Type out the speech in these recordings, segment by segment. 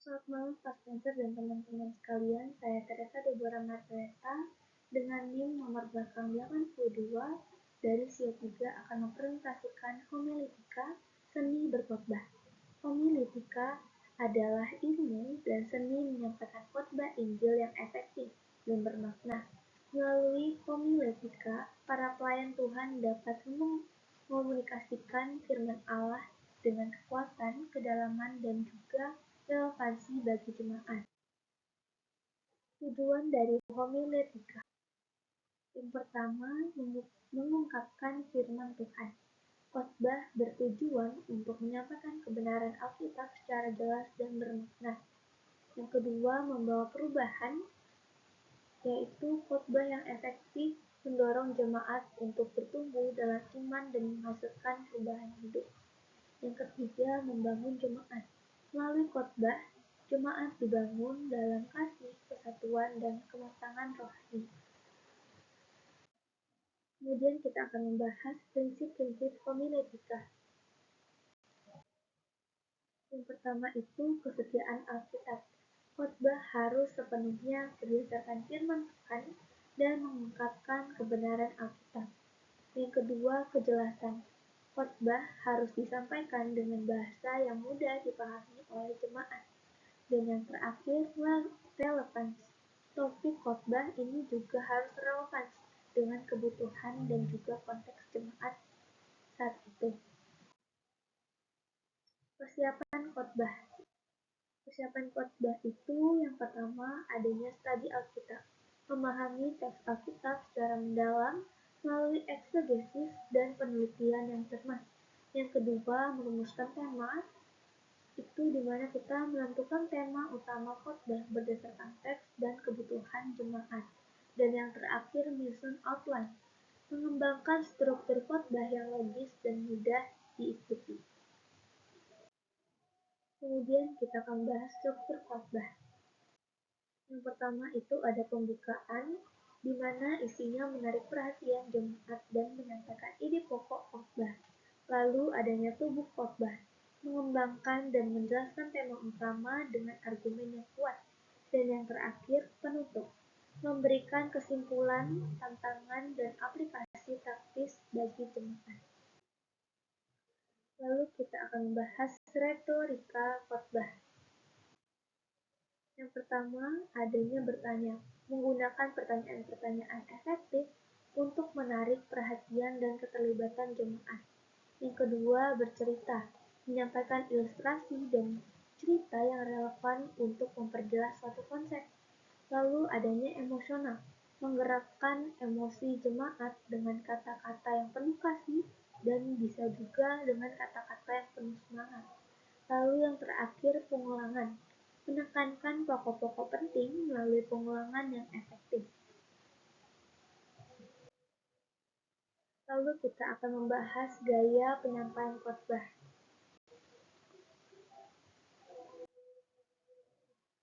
Selamat malam Pak Spencer dan teman-teman sekalian, saya Teresa Deborah Margareta dengan NIM nomor belakang 82 dari SIO 3 akan mempresentasikan homiletika seni berkhotbah. Homiletika adalah ilmu dan seni menyampaikan khotbah Injil yang efektif dan bermakna. Melalui homiletika, para pelayan Tuhan dapat mengomunikasikan firman Allah dengan kekuatan, kedalaman, dan juga relevansi bagi jemaat. Tujuan dari homiletika. Yang pertama, mengungkapkan firman Tuhan. Khotbah bertujuan untuk menyampaikan kebenaran Alkitab secara jelas dan bermakna. Yang kedua, membawa perubahan, yaitu khotbah yang efektif mendorong jemaat untuk bertumbuh dalam iman dan menghasilkan perubahan hidup. Yang ketiga, membangun jemaat. Melalui khotbah, jemaat dibangun dalam kasih, kesatuan, dan kematangan rohani. Kemudian kita akan membahas prinsip-prinsip homiletika. Yang pertama itu kesetiaan Alkitab. Khotbah harus sepenuhnya berdasarkan firman Tuhan dan mengungkapkan kebenaran Alkitab. Yang kedua, kejelasan. Khotbah harus disampaikan dengan bahasa yang mudah dipahami oleh jemaat. Dan yang terakhir, relevansi. Topik khotbah ini juga harus relevan dengan kebutuhan dan juga konteks jemaat saat itu. Persiapan khotbah. Persiapan khotbah itu yang pertama adanya studi Alkitab. Memahami teks Alkitab secara mendalam melalui eksegesis dan penelitian yang cermat. Yang kedua, merumuskan tema. Itu dimana kita menentukan tema utama khotbah berdasarkan teks dan kebutuhan jemaat. Dan yang terakhir, mission outline. Mengembangkan struktur khotbah yang logis dan mudah diikuti. Kemudian kita akan bahas struktur khotbah. Yang pertama itu ada pembukaan, di mana isinya menarik perhatian jemaat dan menyampaikan ide pokok khotbah. Lalu adanya tubuh khotbah, mengembangkan dan menjelaskan tema utama dengan argumen yang kuat. Dan yang terakhir, penutup, memberikan kesimpulan, tantangan, dan aplikasi praktis bagi jemaat. Lalu kita akan membahas retorika khotbah. Yang pertama, adanya bertanya, menggunakan pertanyaan-pertanyaan efektif untuk menarik perhatian dan keterlibatan jemaat. Yang kedua, bercerita, menyampaikan ilustrasi dan cerita yang relevan untuk memperjelas suatu konsep. Lalu adanya emosional, menggerakkan emosi jemaat dengan kata-kata yang penuh kasih dan bisa juga dengan kata-kata yang penuh semangat. Lalu yang terakhir, pengulangan, menekankan pokok-pokok penting melalui pengulangan yang efektif. Lalu kita akan membahas gaya penyampaian khotbah.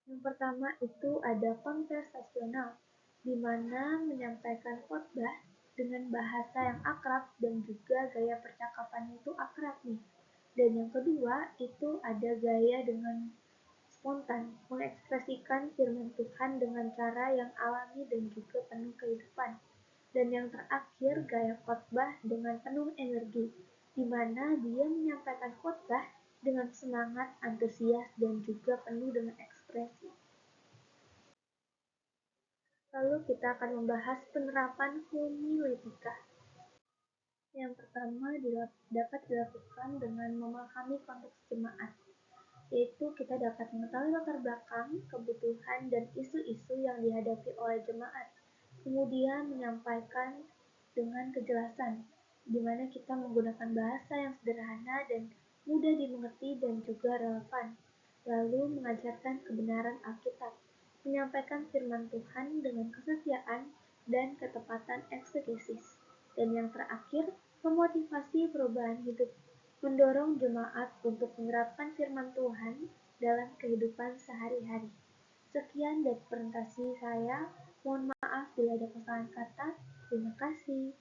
Yang pertama itu ada konversasional, di mana menyampaikan khotbah dengan bahasa yang akrab dan juga gaya percakapan itu akrab nih. Dan yang kedua itu ada gaya dengan spontan, mengekspresikan firman Tuhan dengan cara yang alami dan juga penuh kehidupan. Dan yang terakhir, gaya khotbah dengan penuh energi, di mana dia menyampaikan khotbah dengan semangat, antusias, dan juga penuh dengan ekspresi. Lalu kita akan membahas penerapan homiletika. Yang pertama dapat dilakukan dengan memahami konteks jemaat, yaitu kita dapat mengetahui latar belakang, kebutuhan, dan isu-isu yang dihadapi oleh jemaat. Kemudian menyampaikan dengan kejelasan, di mana kita menggunakan bahasa yang sederhana dan mudah dimengerti dan juga relevan. Lalu mengajarkan kebenaran Alkitab, menyampaikan firman Tuhan dengan kesetiaan dan ketepatan eksegesis. Dan yang terakhir, memotivasi perubahan hidup, mendorong jemaat untuk menerapkan firman Tuhan dalam kehidupan sehari-hari. Sekian dari presentasi saya. Mohon maaf bila ada kesalahan kata. Terima kasih.